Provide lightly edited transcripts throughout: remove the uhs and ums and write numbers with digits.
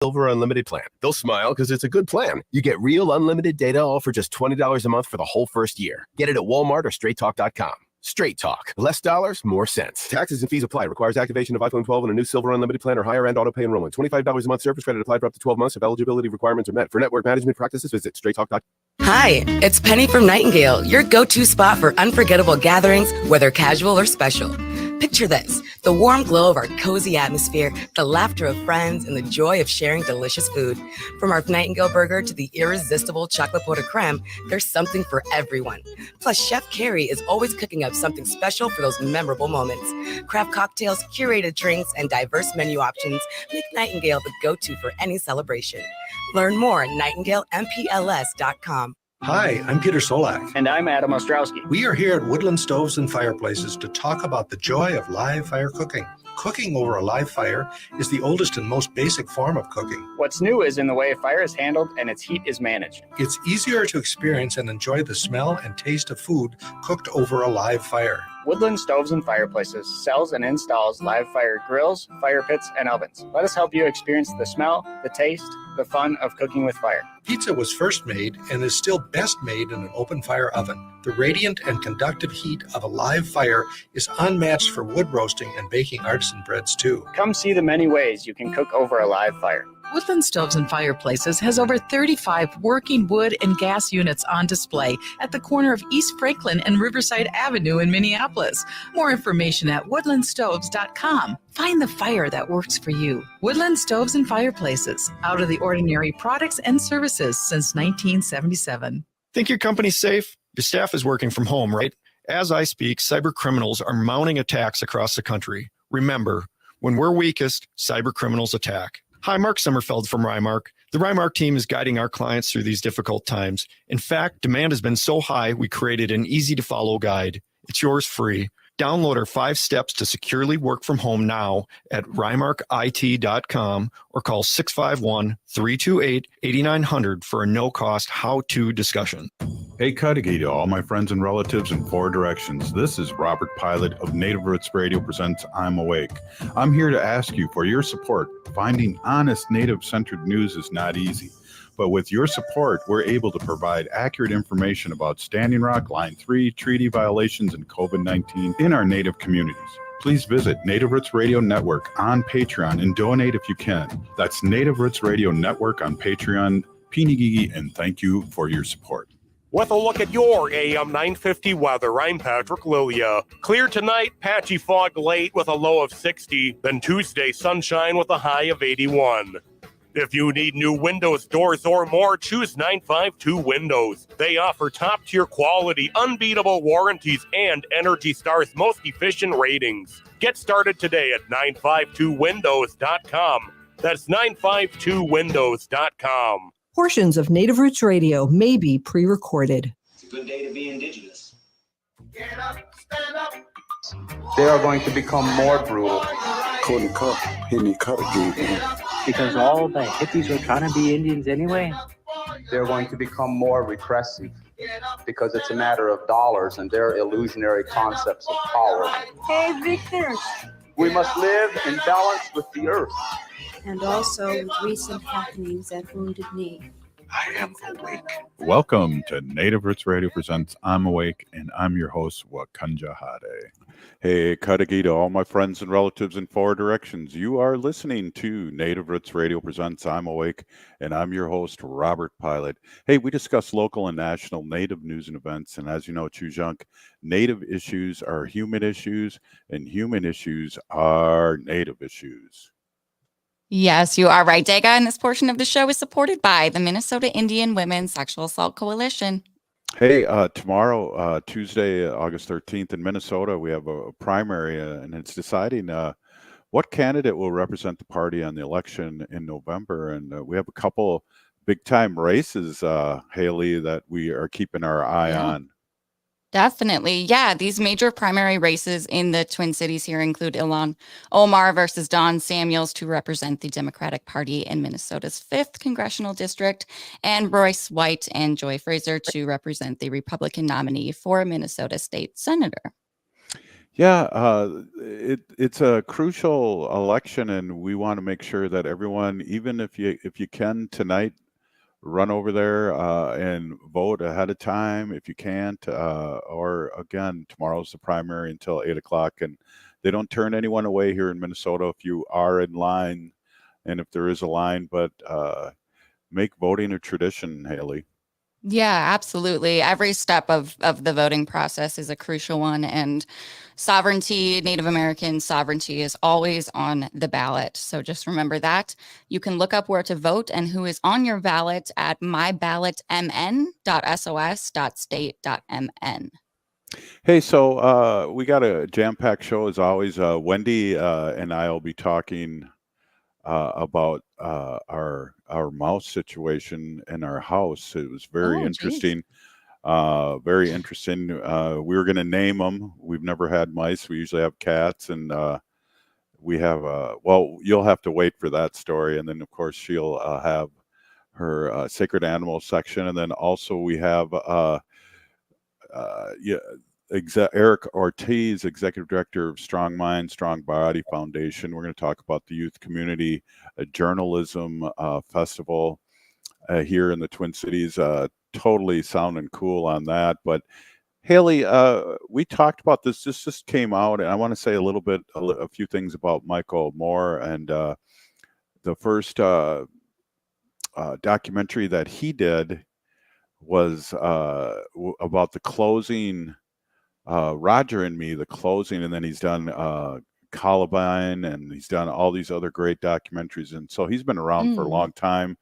Silver Unlimited plan. They'll smile because it's a good plan. You get real unlimited data all for just $20 a month for the whole first year. Get it at Walmart or straighttalk.com. Straight Talk. Less dollars, more sense. Taxes and fees apply. Requires activation of iPhone 12 and a new Silver Unlimited plan or higher end auto pay enrollment. $25 a month service credit applied for up to 12 months if eligibility requirements are met. For network management practices, visit straighttalk.com. Hi, it's Penny from Nightingale, your go-to spot for unforgettable gatherings, whether casual or special. Picture this, the warm glow of our cozy atmosphere, the laughter of friends, and the joy of sharing delicious food. From our Nightingale burger to the irresistible chocolate pot de creme, there's something for everyone. Plus, Chef Carrie is always cooking up something special for those memorable moments. Craft cocktails, curated drinks, and diverse menu options make Nightingale the go-to for any celebration. Learn more at nightingalempls.com. Hi, I'm Peter Solak. And I'm Adam Ostrowski. We are here at Woodland Stoves and Fireplaces to talk about the joy of live fire cooking. Cooking over a live fire is the oldest and most basic form of cooking. What's new is in the way a fire is handled and its heat is managed. It's easier to experience and enjoy the smell and taste of food cooked over a live fire. Woodland Stoves and Fireplaces sells and installs live fire grills, fire pits, and ovens. Let us help you experience the smell, the taste, the fun of cooking with fire. Pizza was first made and is still best made in an open fire oven. The radiant and conductive heat of a live fire is unmatched for wood roasting and baking artisan breads too. Come see the many ways you can cook over a live fire. Woodland Stoves and Fireplaces has over 35 working wood and gas units on display at the corner of East Franklin and Riverside Avenue in Minneapolis. More information at woodlandstoves.com. Find the fire that works for you. Woodland Stoves and Fireplaces. Out of the ordinary products and services since 1977. Think your company's safe? Your staff is working from home, right? As I speak, cyber criminals are mounting attacks across the country. Remember, when we're weakest, cyber criminals attack. Hi, Mark Sommerfeld from Rymark. The Rymark team is guiding our clients through these difficult times. In fact, demand has been so high, we created an easy-to-follow guide. It's yours free. Download our 5 steps to securely work from home now at rymarkit.com or call 651-328-8900 for a no-cost how-to discussion. Hey, Cudahy to all my friends and relatives in 4 directions. This is Robert Pilot of Native Roots Radio presents I'm Awake. I'm here to ask you for your support. Finding honest Native-centered news is not easy. But with your support, we're able to provide accurate information about Standing Rock, Line 3, treaty violations, and COVID-19 in our Native communities. Please visit Native Roots Radio Network on Patreon and donate if you can. That's Native Roots Radio Network on Patreon. Pinigigi, and thank you for your support. With a look at your AM 950 weather, I'm Patrick Lilia. Clear tonight, patchy fog late with a low of 60. Then Tuesday, sunshine with a high of 81. If you need new windows, doors, or more, choose 952 Windows. They offer top-tier quality, unbeatable warranties, and Energy Star's most efficient ratings. Get started today at 952windows.com. That's 952windows.com. Portions of Native Roots Radio may be pre-recorded. It's a good day to be indigenous. Get up, stand up. They are going to become more brutal. Because all the hippies were trying to be Indians anyway. They're going to become more repressive because it's a matter of dollars and their illusionary concepts of power. Hey, Victor. We must live in balance with the earth. And also with recent happenings at Wounded Knee. I am awake. Welcome to Native Roots Radio presents I'm Awake, and I'm your host, Wakanja Hade. Hey, Cudahy to all my friends and relatives in 4 directions. You are listening to Native Roots Radio presents I'm Awake, and I'm your host, Robert Pilot. Hey, we discuss local and national Native news and events, and as you know, Chujunk, Native issues are human issues, and human issues are Native issues. Yes, you are right, Dega, and this portion of the show is supported by the Minnesota Indian Women's Sexual Assault Coalition. Hey, tomorrow, Tuesday, August 13th in Minnesota, we have a primary, and it's deciding what candidate will represent the party on the election in November. And we have a couple big-time races, Haley, that we are keeping our eye on. Definitely. Yeah, these major primary races in the Twin Cities here include Ilhan Omar versus Don Samuels to represent the Democratic Party in Minnesota's 5th Congressional District, and Royce White and Joy Fraser to represent the Republican nominee for Minnesota State Senator. Yeah, it's a crucial election, and we want to make sure that everyone, even if you can tonight, run over there and vote ahead of time if you can't. Or again, tomorrow's the primary until 8 o'clock, and they don't turn anyone away here in Minnesota if you are in line, and if there is a line. But make voting a tradition, Haley. Yeah, absolutely. Every step of the voting process is a crucial one, and sovereignty, Native American sovereignty, is always on the ballot. So just remember that. You can look up where to vote and who is on your ballot at myballotmn.sos.state.mn. Hey, so we got a jam-packed show as always. Wendy and I will be talking about our mouse situation in our house. It was very interesting. Very interesting. We were going to name them. We've never had mice. We usually have cats, and we have. Well, you'll have to wait for that story, and then of course she'll have her sacred animal section, and then also we have Eric Ortiz, Executive Director of Strong Mind, Strong Body Foundation. We're going to talk about the Youth Community Journalism Festival here in the Twin Cities. Totally sounding cool on that. But Haley, we talked about this. This just came out, and I want to say a few things about Michael Moore and the first documentary that he did was about the closing. Roger and Me, the closing, and then he's done Columbine, and he's done all these other great documentaries, and so he's been around for a long time.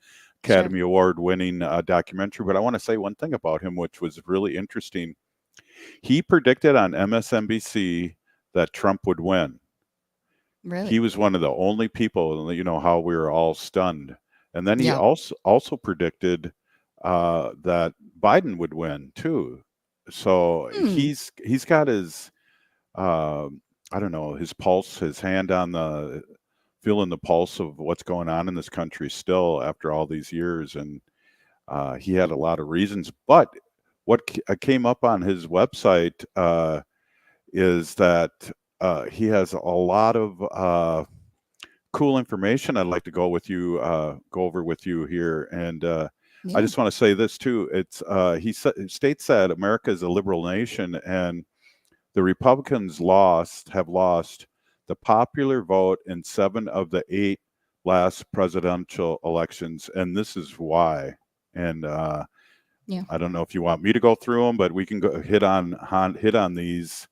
Academy Award winning documentary. But I want to say one thing about him, which was really interesting. He predicted on MSNBC that Trump would win. Really? He was one of the only people, how we were all stunned. And then he also predicted that Biden would win too. So he's got his I don't know, his pulse, his hand on feeling the pulse of what's going on in this country still after all these years. And he had a lot of reasons. But what came up on his website is that he has a lot of cool information I'd like to go over with you here. And I just want to say this too. It's he states that America is a liberal nation, and the Republicans have lost the popular vote in 7 of the 8 last presidential elections, and this is why. And I don't know if you want me to go through them, but we can go hit on these.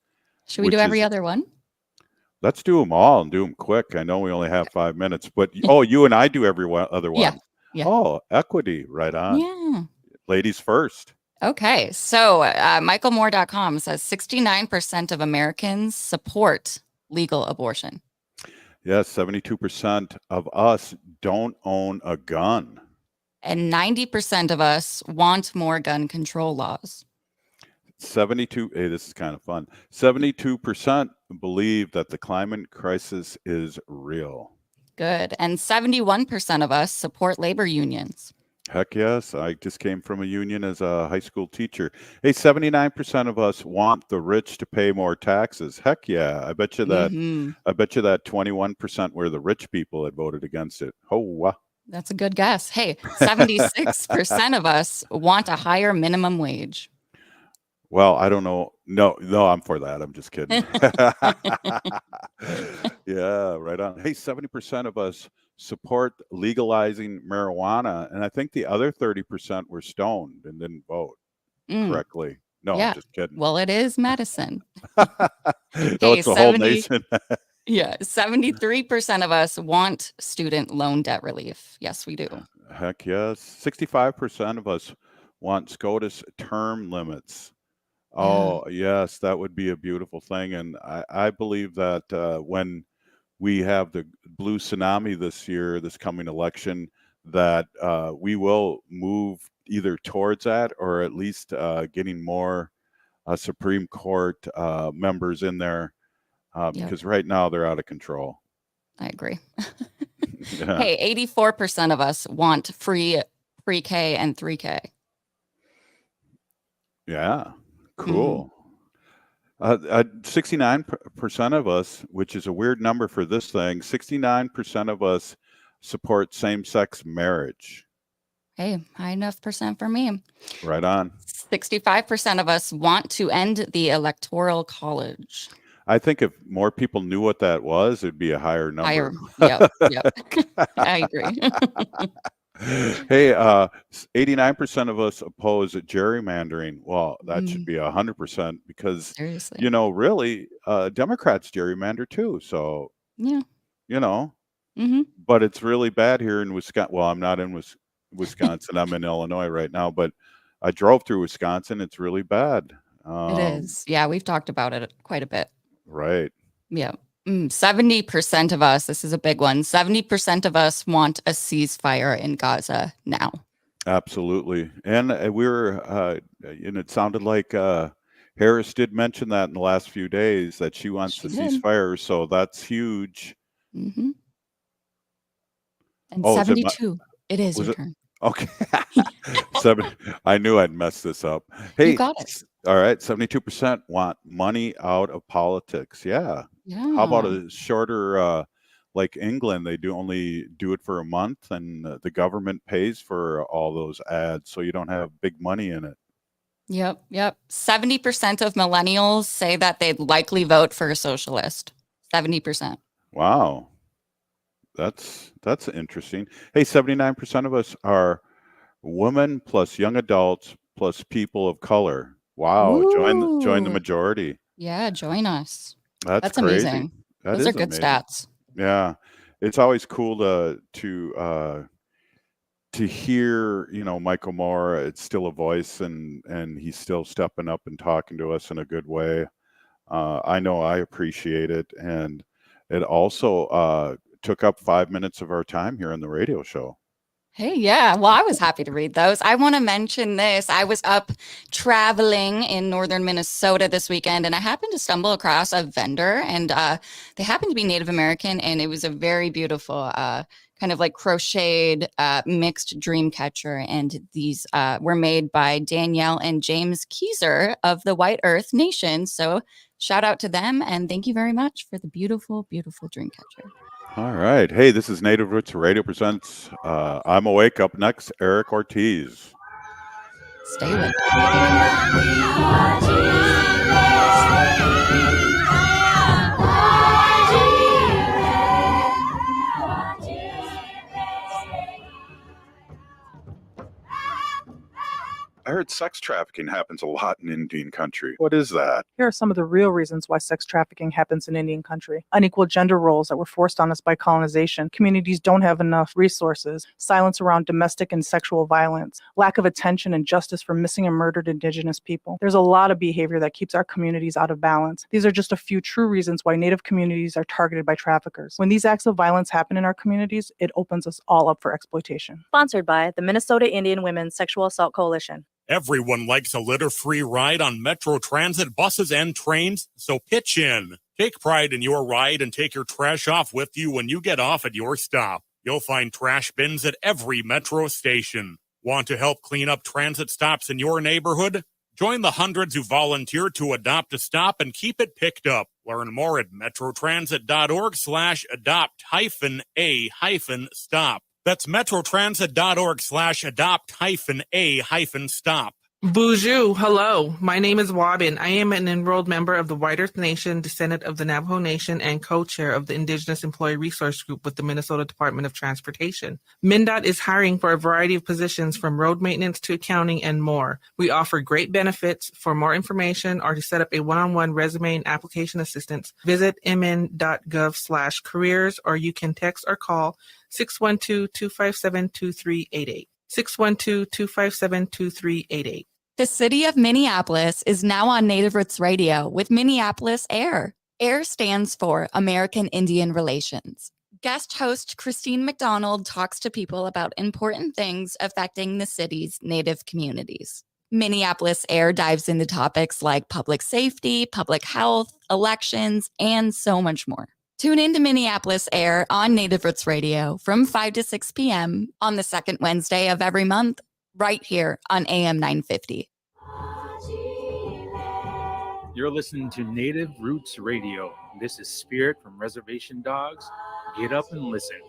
Should we do every other one? Let's do them all and do them quick. I know we only have 5 minutes, but you and I do every other one. Yeah. Oh, equity, right on. Yeah. Ladies first. Okay, so michaelmoore.com says 69% of Americans support legal abortion. Yes, 72% of us don't own a gun. And 90% of us want more gun control laws. 72, hey, this is kind of fun. 72% believe that the climate crisis is real. Good. And 71% of us support labor unions. Heck yes. I just came from a union as a high school teacher. Hey, 79% of us want the rich to pay more taxes. Heck yeah. I bet you that 21% were the rich people that voted against it. Oh, wow. That's a good guess. Hey, 76% of us want a higher minimum wage. Well, I don't know. No, I'm for that. I'm just kidding. Yeah, right on. Hey, 70% of us support legalizing marijuana, and I think the other 30% were stoned and didn't vote correctly. No, I'm just kidding. Well, it is medicine. It's the whole nation. 73% of us want student loan debt relief. Yes, we do. Heck yes. 65% of us want SCOTUS term limits. Oh, yes, that would be a beautiful thing. And I believe that when we have the blue tsunami this coming election, that we will move either towards that or at least getting more Supreme Court members in there because right now they're out of control. I agree. Hey, 84% of us want free pre-K and 3K. Yeah. Cool. 69% of us, which is a weird number for this thing, 69% of us support same-sex marriage. Hey, high enough percent for me. Right on. 65% of us want to end the Electoral College. I think if more people knew what that was, it'd be a higher number. Yep. I agree. Hey, 89% of us oppose gerrymandering. Well, that should be 100% because, Seriously. really, Democrats gerrymander too. So, Yeah. But it's really bad here in Wisconsin. Well, I'm not in Wisconsin. I'm in Illinois right now, but I drove through Wisconsin. It's really bad. It is. Yeah, we've talked about it quite a bit. Right. Yeah. 70% of us, this is a big one, 70% of us want a ceasefire in Gaza now. Absolutely. And and it sounded like Harris did mention that in the last few days that she wants the ceasefire. So that's huge. Mm-hmm. And Oh, 72. It is your turn. Okay. I knew I'd mess this up. Hey, You got it. All right. 72% want money out of politics. Yeah. Yeah. How about a shorter, like England, they only do it for a month and the government pays for all those ads. So you don't have big money in it. Yep. 70% of millennials say that they'd likely vote for a socialist. 70%. Wow. That's interesting. Hey, 79% of us are women plus young adults plus people of color. Wow. Join the majority. Yeah, join us. That's crazy. Amazing. Those are good stats. Yeah. It's always cool to hear, Michael Moore. It's still a voice and he's still stepping up and talking to us in a good way. I know I appreciate it. And it also took up 5 minutes of our time here on the radio show. Hey, yeah. Well, I was happy to read those. I want to mention this. I was up traveling in northern Minnesota this weekend, and I happened to stumble across a vendor, and they happened to be Native American, and it was a very beautiful kind of like crocheted mixed dream catcher. And these were made by Danielle and James Keyser of the White Earth Nation. So shout out to them, and thank you very much for the beautiful, beautiful dream catcher. All right. Hey, this is Native Roots Radio presents I'm Awake. Up next, Eric Ortiz. Stay with I heard sex trafficking happens a lot in Indian country. What is that? Here are some of the real reasons why sex trafficking happens in Indian country. Unequal gender roles that were forced on us by colonization. Communities don't have enough resources. Silence around domestic and sexual violence. Lack of attention and justice for missing and murdered Indigenous people. There's a lot of behavior that keeps our communities out of balance. These are just a few true reasons why Native communities are targeted by traffickers. When these acts of violence happen in our communities, it opens us all up for exploitation. Sponsored by the Minnesota Indian Women's Sexual Assault Coalition. Everyone likes a litter-free ride on Metro Transit buses and trains, so pitch in. Take pride in your ride and take your trash off with you when you get off at your stop. You'll find trash bins at every Metro station. Want to help clean up transit stops in your neighborhood? Join the hundreds who volunteer to adopt a stop and keep it picked up. Learn more at metrotransit.org/adopt-a-stop. That's metrotransit.org/adopt-a-stop. Bonjour, hello. My name is Wabin. I am an enrolled member of the White Earth Nation, descendant of the Navajo Nation, and co-chair of the Indigenous Employee Resource Group with the Minnesota Department of Transportation. MnDOT is hiring for a variety of positions from road maintenance to accounting and more. We offer great benefits. For more information or to set up a one-on-one resume and application assistance, visit mn.gov/careers, or you can text or call 612-257-2388. 612-257-2388. The city of Minneapolis is now on Native Roots Radio with Minneapolis AIR. AIR stands for American Indian Relations. Guest host Christine McDonald talks to people about important things affecting the city's Native communities. Minneapolis AIR dives into topics like public safety, public health, elections, and so much more. Tune in to Minneapolis AIR on Native Roots Radio from 5 to 6 p.m. on the second Wednesday of every month, right here on AM 950. You're listening to Native Roots Radio. This is Spirit from Reservation Dogs. Get up and listen.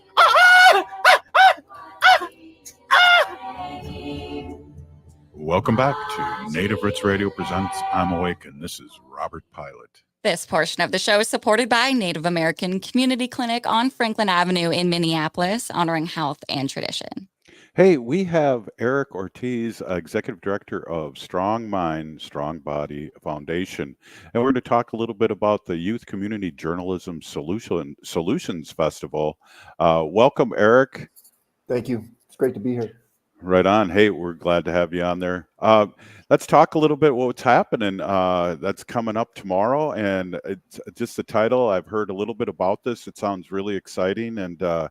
Welcome back to Native Roots Radio presents I'm Awake, and this is Robert Pilot. This portion of the show is supported by Native American Community Clinic on Franklin Avenue in Minneapolis, honoring health and tradition. Hey, we have Eric Ortiz, Executive Director of Strong Mind, Strong Body Foundation, and we're going to talk a little bit about the Youth Community Journalism Solutions Festival. Welcome, Eric. Thank you. It's great to be here. Right on. Hey, we're glad to have you on there. Let's talk a little bit what's happening. That's coming up tomorrow, and it's just the title. I've heard a little bit about this. It sounds really exciting, and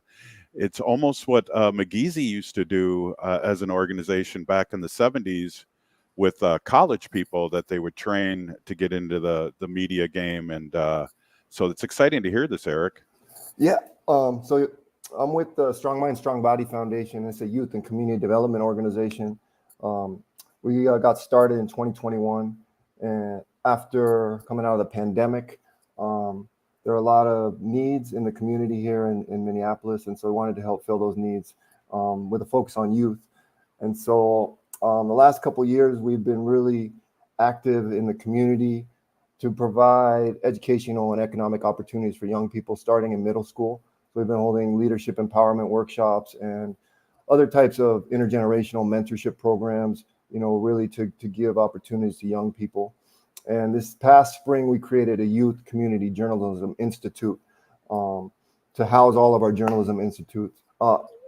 it's almost what McGeezy used to do as an organization back in the 70s with college people that they would train to get into the media game. And so it's exciting to hear this, Eric. Yeah. So I'm with the Strong Mind, Strong Body Foundation. It's a youth and community development organization. We got started in 2021. And after coming out of the pandemic, there are a lot of needs in the community here in Minneapolis, and so we wanted to help fill those needs with a focus on youth. And so the last couple of years, we've been really active in the community to provide educational and economic opportunities for young people starting in middle school. So we've been holding leadership empowerment workshops and other types of intergenerational mentorship programs, really to give opportunities to young people. And this past spring, we created a Youth Community Journalism Institute to house all of our journalism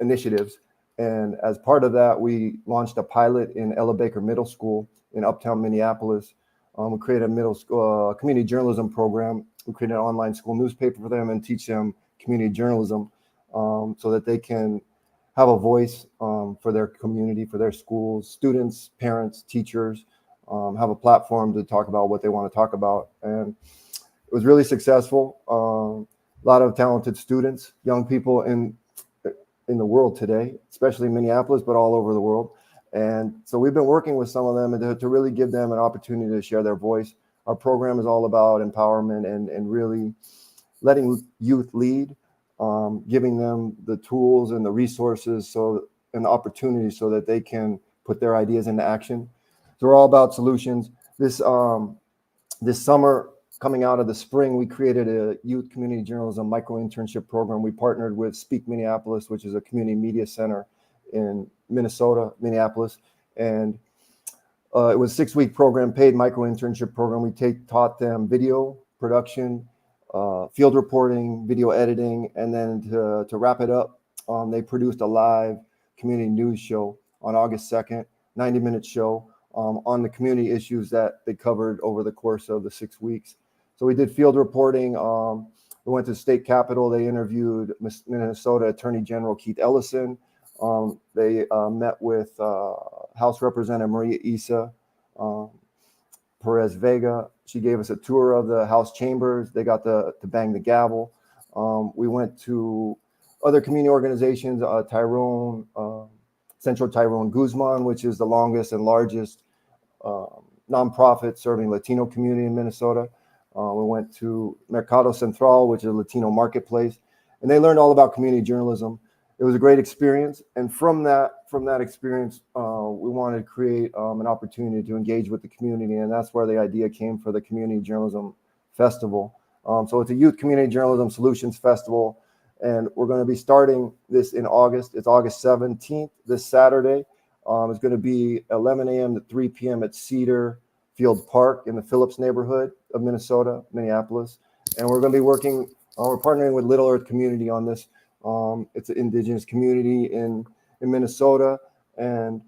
initiatives. And as part of that, we launched a pilot in Ella Baker Middle School in Uptown Minneapolis. We created a middle school community journalism program. We created an online school newspaper for them and teach them community journalism so that they can have a voice for their community, for their schools, students, parents, teachers. Have a platform to talk about what they want to talk about. And it was really successful. A lot of talented students, young people in the world today, especially in Minneapolis, but all over the world. And so we've been working with some of them to really give them an opportunity to share their voice. Our program is all about empowerment and really letting youth lead, giving them the tools and the resources and the opportunities so that they can put their ideas into action. So we're all about solutions. This summer, coming out of the spring, we created a youth community journalism micro-internship program. We partnered with Speak Minneapolis, which is a community media center in Minneapolis. And it was a 6-week program, paid micro-internship program. We taught them video production, field reporting, video editing, and then to wrap it up, they produced a live community news show on August 2nd, 90-minute show. On the community issues that they covered over the course of the 6 weeks. So we did field reporting. We went to the state capitol. They interviewed Minnesota Attorney General Keith Ellison. They met with House Representative Maria Issa Perez Vega. She gave us a tour of the House chambers. They got to bang the gavel. We went to other community organizations, Central Tyrone Guzman, which is the longest and largest nonprofit serving Latino community in Minnesota. We went to Mercado Central, which is a Latino marketplace, and they learned all about community journalism. It was a great experience, and from that experience, we wanted to create an opportunity to engage with the community, and that's where the idea came for the Community Journalism Festival. So it's a Youth Community Journalism Solutions Festival. And we're going to be starting this in August. It's August 17th, this Saturday. It's going to be 11 a.m. to 3 p.m. at Cedar Field Park in the Phillips neighborhood of Minneapolis. And we're going to be working, we're partnering with Little Earth Community on this. It's an indigenous community in Minnesota, and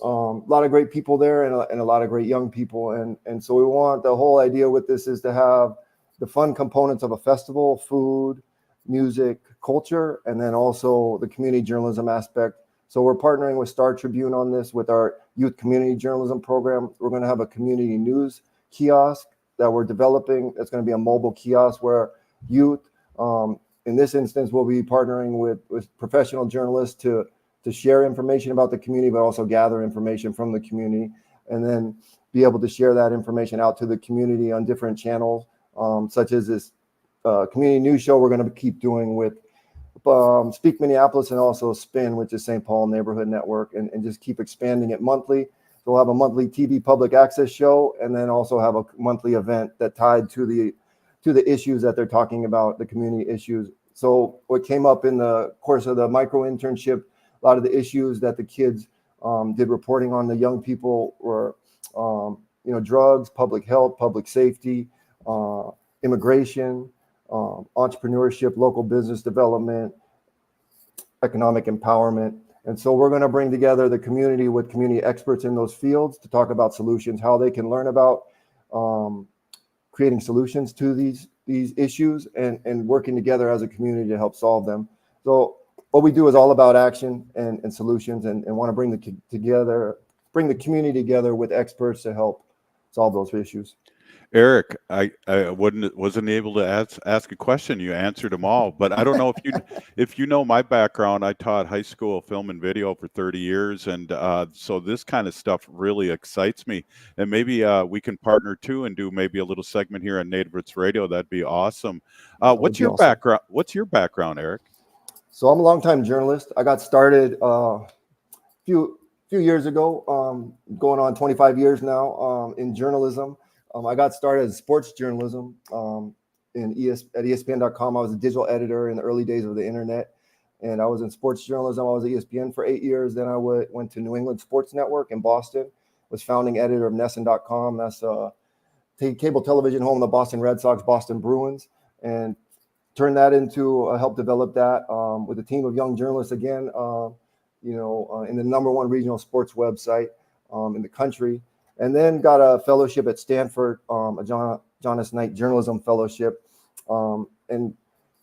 a lot of great people there and a lot of great young people. And so we want, the whole idea with this is to have the fun components of a festival, food, music, culture, and then also the community journalism aspect. So we're partnering with Star Tribune on this with our youth community journalism program. We're going to have a community news kiosk that we're developing. It's going to be a mobile kiosk where youth, in this instance, we'll be partnering with professional journalists to share information about the community, but also gather information from the community. and then be able to share that information out to the community on different channels, such as this community news show we're going to keep doing with Speak Minneapolis, and also Spin, which is St. Paul Neighborhood Network, and just keep expanding it monthly. So we'll have a monthly TV public access show, and then also have a monthly event that tied to the issues that they're talking about, the community issues. So what came up in the course of the micro internship, a lot of the issues that the kids did reporting on, the young people were, drugs, public health, public safety, immigration, entrepreneurship, local business development, economic empowerment. And so we're going to bring together the community with community experts in those fields to talk about solutions, how they can learn about creating solutions to these issues, and working together as a community to help solve them. So what we do is all about action and solutions, and want to bring the community together with experts to help solve those issues. Eric, I wasn't able to ask a question. You answered them all, but I don't know if you know my background. I taught high school film and video for 30 years, and so this kind of stuff really excites me. And maybe we can partner too and do maybe a little segment here on Native Roots Radio. That'd be awesome. What's your background? What's your background, Eric? So I'm a longtime journalist. I got started a few years ago, going on 25 years now in journalism. I got started in sports journalism at ESPN.com. I was a digital editor in the early days of the internet, and I was in sports journalism. I was at ESPN for 8 years. Then I went to New England Sports Network in Boston, was founding editor of NESN.com. That's cable television home of the Boston Red Sox, Boston Bruins, and turned that into help develop that with a team of young journalists again, in the #1 regional sports website in the country. And then got a fellowship at Stanford, a John S. Knight Journalism Fellowship, and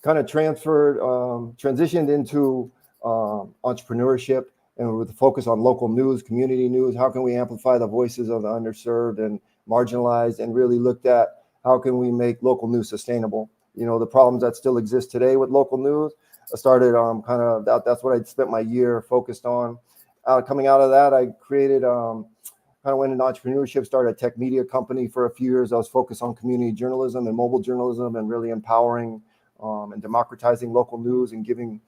kind of transitioned into entrepreneurship, and with a focus on local news, community news. How can we amplify the voices of the underserved and marginalized, and really looked at how can we make local news sustainable? The problems that still exist today with local news. I started that's what I spent my year focused on. Coming out of that, I created kind of went into entrepreneurship, started a tech media company for a few years. I was focused on community journalism and mobile journalism, and really empowering and democratizing local news, and giving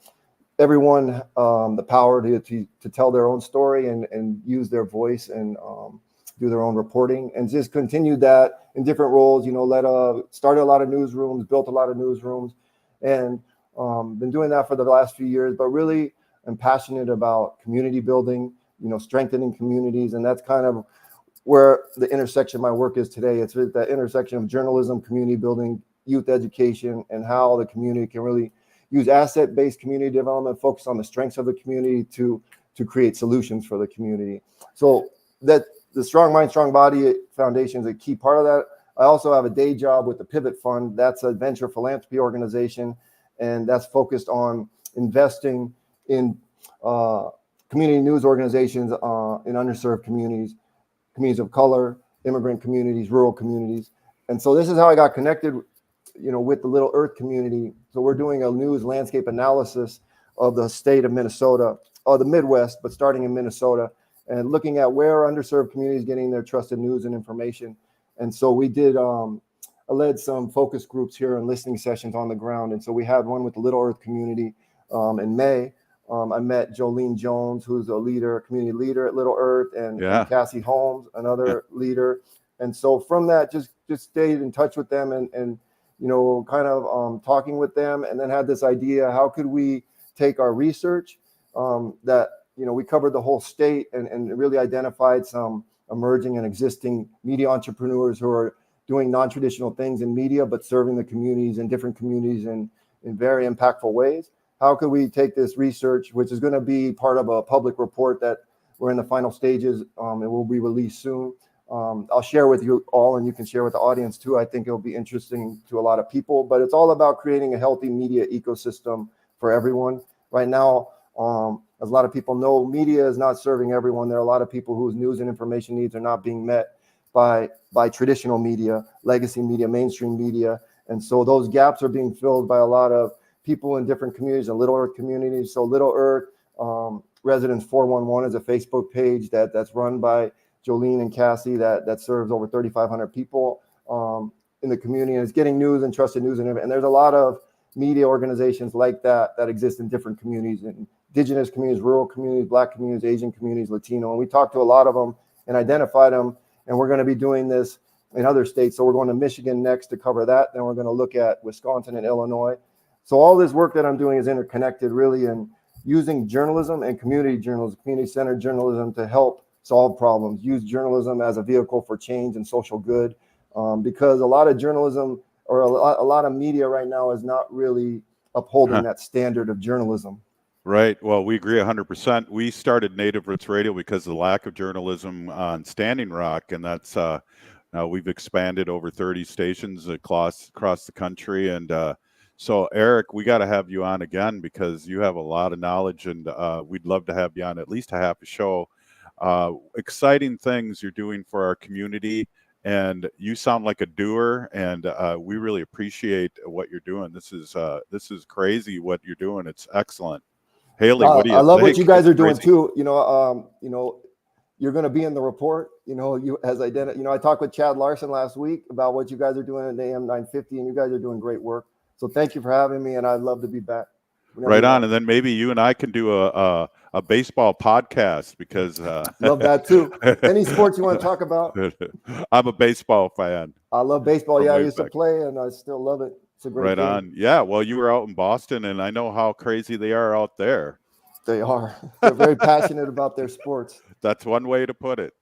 everyone the power to tell their own story and use their voice, and do their own reporting, and just continued that in different roles. Started a lot of newsrooms, built a lot of newsrooms, and been doing that for the last few years. But really, I'm passionate about community building, strengthening communities. And that's kind of where the intersection of my work is today. It's at the intersection of journalism, community building, youth education, and how the community can really use asset-based community development, focus on the strengths of the community to create solutions for the community. So that the Strong Mind, Strong Body Foundation is a key part of that. I also have a day job with the Pivot Fund. That's a venture philanthropy organization, and that's focused on investing in community news organizations in underserved communities of color, immigrant communities, rural communities. And so this is how I got connected, with the Little Earth community. So we're doing a news landscape analysis of the state of Minnesota, or the Midwest, but starting in Minnesota, and looking at where underserved communities getting their trusted news and information. And so we did, I led some focus groups here and listening sessions on the ground. And so we had one with the Little Earth community in May. I met Jolene Jones, who's a community leader at Little Earth, and Cassie Holmes, another leader. And so from that, just stayed in touch with them, and talking with them, and then had this idea: how could we take our research that we covered the whole state, and really identified some emerging and existing media entrepreneurs who are doing non-traditional things in media, but serving the communities and different communities in very impactful ways. How could we take this research, which is going to be part of a public report that we're in the final stages, and will be released soon. I'll share with you all, and you can share with the audience too. I think it'll be interesting to a lot of people, but it's all about creating a healthy media ecosystem for everyone. Right now, as a lot of people know, media is not serving everyone. There are a lot of people whose news and information needs are not being met by traditional media, legacy media, mainstream media. And so those gaps are being filled by a lot of people in different communities, and Little Earth communities. So Little Earth Residents 411 is a Facebook page that's run by Jolene and Cassie, that serves over 3,500 people in the community, and is getting news and trusted news. And there's a lot of media organizations like that exist in different communities, indigenous communities, rural communities, Black communities, Asian communities, Latino. And we talked to a lot of them and identified them. And we're going to be doing this in other states. So we're going to Michigan next to cover that. Then we're going to look at Wisconsin and Illinois. So all this work that I'm doing is interconnected, really, and using journalism and community journalism, community-centered journalism to help solve problems. Use journalism as a vehicle for change and social good, because a lot of journalism or a lot of media right now is not really upholding that standard of journalism. Right. Well, we agree 100%. We started Native Roots Radio because of the lack of journalism on Standing Rock, and that's now we've expanded over 30 stations across the country. And so, Eric, we got to have you on again because you have a lot of knowledge, and we'd love to have you on at least a half a show. Exciting things you're doing for our community, and you sound like a doer, and we really appreciate what you're doing. This is crazy what you're doing. It's excellent. Haley, what do you think? I love what you guys are doing too. You're going to be in the report. I talked with Chad Larson last week about what you guys are doing at AM 950, and you guys are doing great work. So thank you for having me, and I'd love to be back. Right on, and then maybe you and I can do a baseball podcast because love that too. Any sports you want to talk about? I'm a baseball fan. I love baseball. Yeah, I used to play, and I still love it. It's a great game. On. Yeah, well, you were out in Boston, and I know how crazy they are out there. They are. They're very passionate about their sports. That's one way to put it.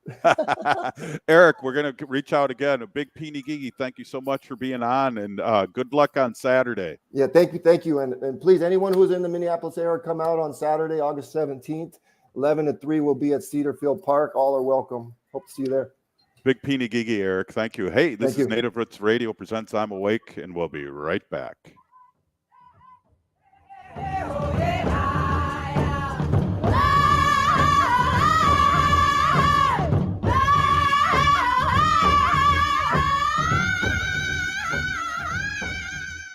Eric, we're going to reach out again. A big Peeny Gigi, thank you so much for being on, and good luck on Saturday. Yeah, thank you. And please, anyone who's in the Minneapolis area, come out on Saturday, August 17th. 11 to 3 will be at Cedarfield Park. All are welcome. Hope to see you there. Big Peeny Gigi, Eric. Thank you. Hey, this is Native Roots Radio presents I'm Awake, and we'll be right back.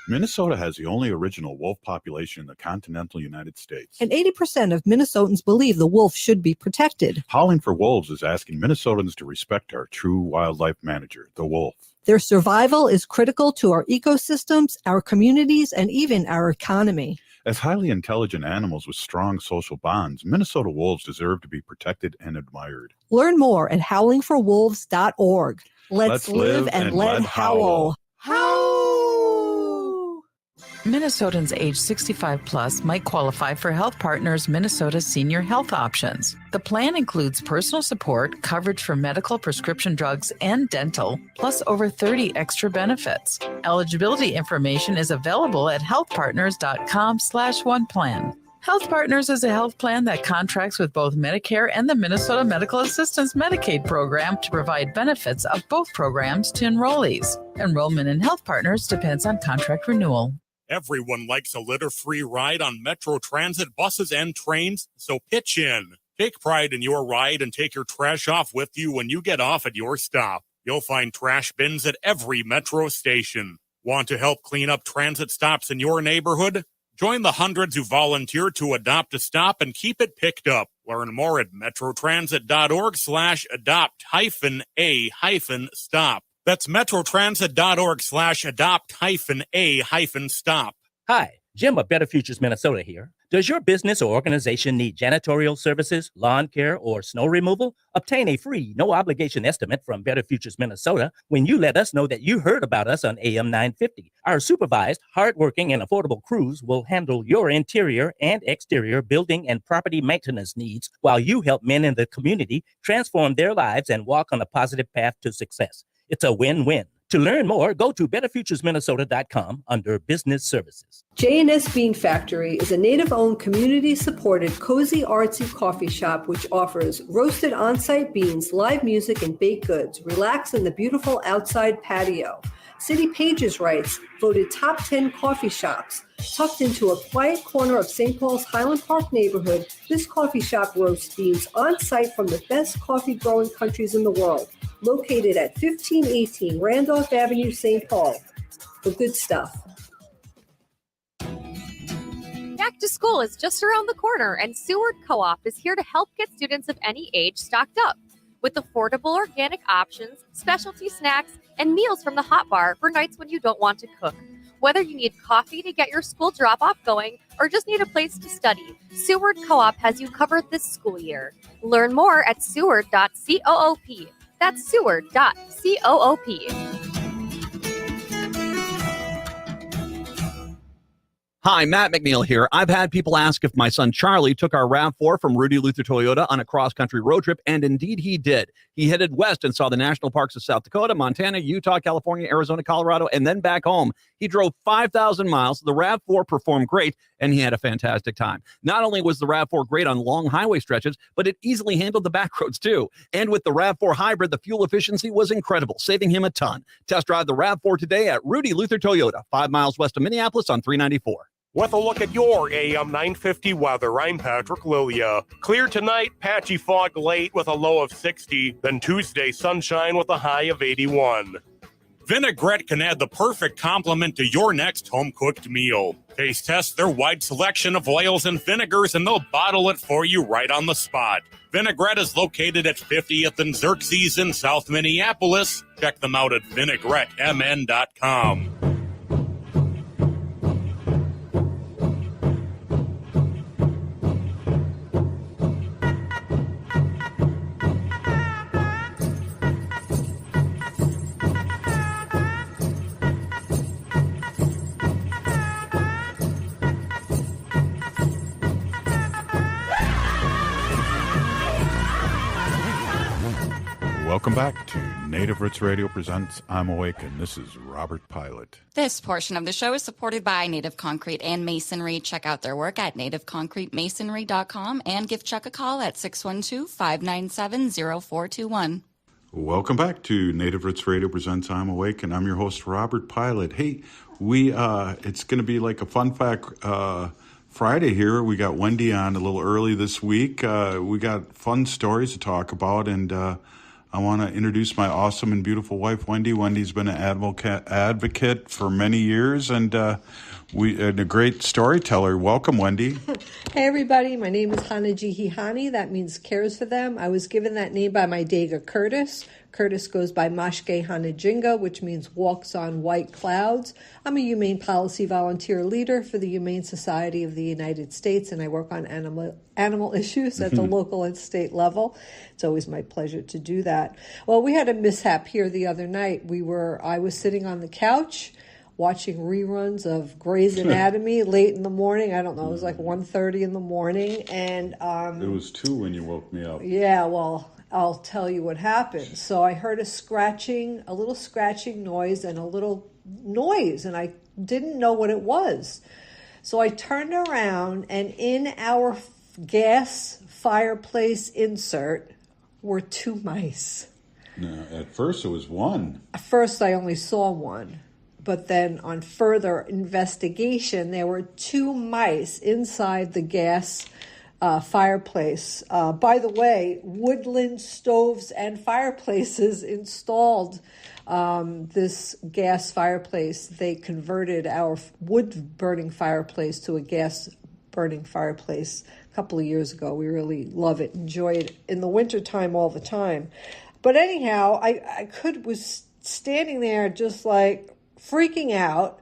Minnesota has the only original wolf population in the continental United States. And 80% of Minnesotans believe the wolf should be protected. Howling for Wolves is asking Minnesotans to respect our true wildlife manager, the wolf. Their survival is critical to our ecosystems, our communities, and even our economy. As highly intelligent animals with strong social bonds, Minnesota wolves deserve to be protected and admired. Learn more at howlingforwolves.org. Let's live and let howl. Minnesotans age 65 plus might qualify for Health Partners Minnesota Senior Health Options. The plan includes personal support, coverage for medical, prescription drugs, and dental, plus over 30 extra benefits. Eligibility information is available at healthpartners.com/oneplan. Health Partners is a health plan that contracts with both Medicare and the Minnesota Medical Assistance Medicaid program to provide benefits of both programs to enrollees. Enrollment in Health Partners depends on contract renewal. Everyone likes a litter-free ride on Metro Transit buses and trains, so pitch in. Take pride in your ride and take your trash off with you when you get off at your stop. You'll find trash bins at every Metro station. Want to help clean up transit stops in your neighborhood? Join the hundreds who volunteer to adopt a stop and keep it picked up. Learn more at metrotransit.org/adopt-a-stop. That's metrotransit.org/adopt-a-stop. Hi, Jim of Better Futures Minnesota here. Does your business or organization need janitorial services, lawn care, or snow removal? Obtain a free, no-obligation estimate from Better Futures Minnesota when you let us know that you heard about us on AM 950. Our supervised, hardworking, and affordable crews will handle your interior and exterior building and property maintenance needs while you help men in the community transform their lives and walk on a positive path to success. It's a win-win. To learn more, go to betterfuturesminnesota.com under Business Services. J&S Bean Factory is a Native-owned, community-supported, cozy, artsy coffee shop which offers roasted on-site beans, live music, and baked goods. Relax in the beautiful outside patio. City Pages writes, voted top 10 coffee shops. Tucked into a quiet corner of St. Paul's Highland Park neighborhood, this coffee shop roasts beans on-site from the best coffee-growing countries in the world. Located at 1518 Randolph Avenue, St. Paul. The good stuff. Back to school is just around the corner, and Seward Co-op is here to help get students of any age stocked up. with affordable organic options, specialty snacks, and meals from the hot bar for nights when you don't want to cook. Whether you need coffee to get your school drop-off going or just need a place to study, Seward Co-op has you covered this school year. Learn more at seward.coop. That's seward.coop. Hi, Matt McNeil here. I've had people ask if my son Charlie took our RAV4 from Rudy Luther Toyota on a cross-country road trip, and indeed he did. He headed west and saw the national parks of South Dakota, Montana, Utah, California, Arizona, Colorado, and then back home. He drove 5,000 miles. The RAV4 performed great, and he had a fantastic time. Not only was the RAV4 great on long highway stretches, but it easily handled the back roads too. And with the RAV4 Hybrid, the fuel efficiency was incredible, saving him a ton. Test drive the RAV4 today at Rudy Luther Toyota, 5 miles west of Minneapolis on 394. With a look at your AM 950 weather, I'm Patrick Lilia. Clear tonight, patchy fog late with a low of 60. Then Tuesday, sunshine with a high of 81. Vinaigrette can add the perfect complement to your next home-cooked meal. Taste test their wide selection of oils and vinegars, and they'll bottle it for you right on the spot. Vinaigrette is located at 50th and Xerxes in South Minneapolis. Check them out at vinaigrettemn.com. Welcome back to Native Roots Radio presents I'm Awake, and this is Robert Pilot. This portion of the show is supported by Native Concrete and Masonry. Check out their work at nativeconcretemasonry.com and give Chuck a call at 612-597-0421. Welcome back to Native Roots Radio presents I'm Awake, and I'm your host, Robert Pilot. Hey, it's going to be like a fun fact Friday here. We got Wendy on a little early this week. We got fun stories to talk about, and I want to introduce my awesome and beautiful wife, Wendy. Wendy's been an advocate for many years, and a great storyteller. Welcome, Wendy. Hey, everybody. My name is Hanajihihani. That means cares for them. I was given that name by my Dega Curtis. Curtis goes by Mashke Hanajinga, which means walks on white clouds. I'm a humane policy volunteer leader for the Humane Society of the United States, and I work on animal issues at the local and state level. It's always my pleasure to do that. Well, we had a mishap here the other night. I was sitting on the couch watching reruns of Grey's Anatomy late in the morning. I don't know, it was like 1:30 in the morning. And it was 2 when you woke me up. Yeah, well, I'll tell you what happened. So I heard a little scratching noise and a little noise, and I didn't know what it was. So I turned around, and in our gas fireplace insert were 2 mice. No, at first it was 1. At first I only saw 1. But then on further investigation, there were 2 mice inside the gas fireplace. By the way, Woodland Stoves and Fireplaces installed this gas fireplace. They converted our wood-burning fireplace to a gas-burning fireplace a couple of years ago. We really love it, enjoy it in the wintertime all the time. But anyhow, I was standing there just like freaking out,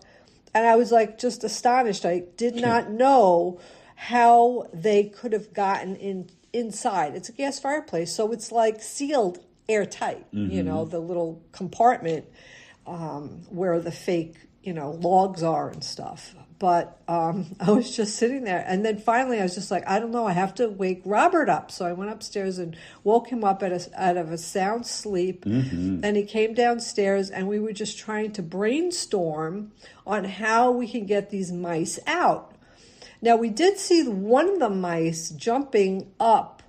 and I was like just astonished. I did not know how they could have gotten inside. It's a gas fireplace, so it's like sealed airtight, you know, the little compartment where the fake, logs are and stuff. But I was just sitting there, and then finally I was just like, I don't know, I have to wake Robert up. So I went upstairs and woke him up out of a sound sleep, and he came downstairs, and we were just trying to brainstorm on how we can get these mice out. Now, we did see one of the mice jumping up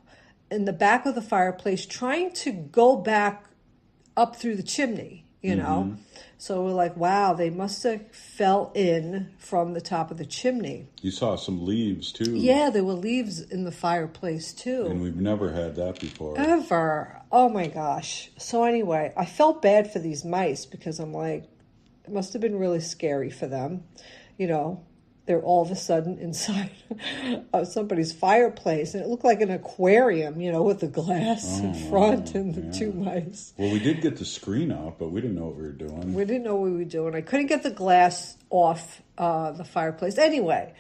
in the back of the fireplace, trying to go back up through the chimney, you know. So we're like, wow, they must have fell in from the top of the chimney. You saw some leaves, too. Yeah, there were leaves in the fireplace, too. And we've never had that before. Ever. Oh, my gosh. So anyway, I felt bad for these mice because I'm like, it must have been really scary for them, they're all of a sudden inside of somebody's fireplace. And it looked like an aquarium, with the glass in front and the two mice. Well, we did get the screen out, but we didn't know what we were doing. We didn't know what we were doing. I couldn't get the glass off the fireplace. Anyway,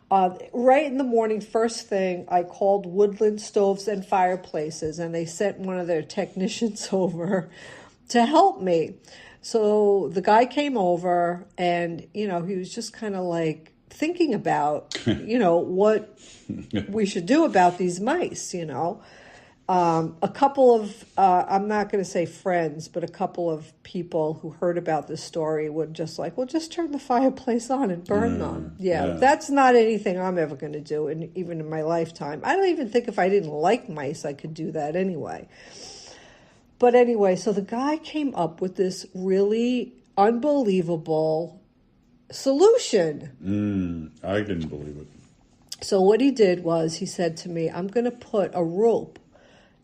right in the morning, first thing, I called Woodland Stoves and Fireplaces, and they sent one of their technicians over to help me. So the guy came over, and, he was just kind of like thinking about, what we should do about these mice, A couple of, I'm not going to say friends, but a couple of people who heard about this story would just like, well, just turn the fireplace on and burn them. Yeah, that's not anything I'm ever going to do, even in my lifetime. I don't even think if I didn't like mice, I could do that anyway. But anyway, so the guy came up with this really unbelievable solution. I didn't believe it. So what he did was he said to me, I'm going to put a rope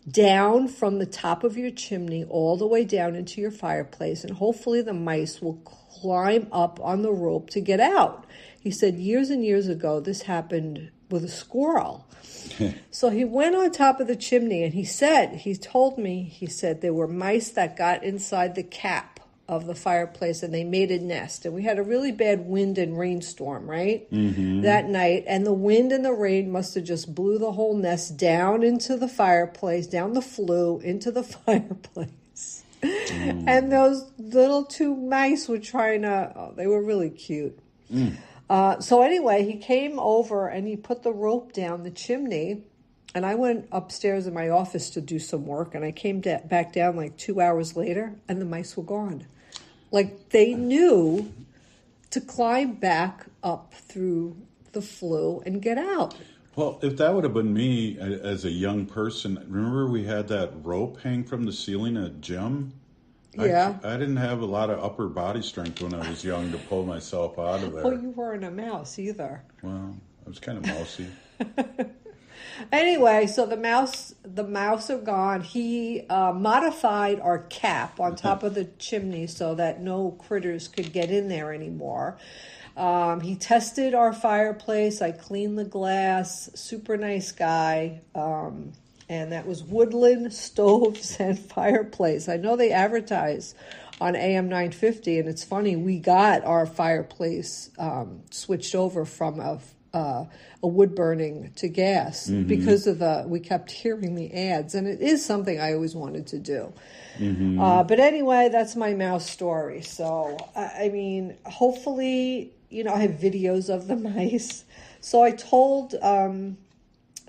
down from the top of your chimney all the way down into your fireplace, and hopefully the mice will climb up on the rope to get out. He said years and years ago this happened with a squirrel. So he went on top of the chimney, and he told me there were mice that got inside the cap of the fireplace, and they made a nest. And we had a really bad wind and rainstorm, right? That night. And the wind and the rain must have just blew the whole nest down into the fireplace, down the flue into the fireplace. And those little two mice were they were really cute. So anyway, he came over and he put the rope down the chimney, and I went upstairs in my office to do some work, and I came back down like 2 hours later, and the mice were gone. Like they knew to climb back up through the flue and get out. Well, if that would have been me as a young person, remember we had that rope hang from the ceiling at gym? Yeah. I didn't have a lot of upper body strength when I was young to pull myself out of there. Well, you weren't a mouse either. Well, I was kind of mousy. Anyway, so the mouse are gone. He modified our cap on top of the chimney so that no critters could get in there anymore. He tested our fireplace. I cleaned the glass. Super nice guy. And that was Woodland Stoves and Fireplace. I know they advertise on AM 950, and it's funny, we got our fireplace switched over from a wood burning to gas because of we kept hearing the ads, and it is something I always wanted to do. But anyway, that's my mouse story. So, I mean, hopefully, I have videos of the mice. So I told,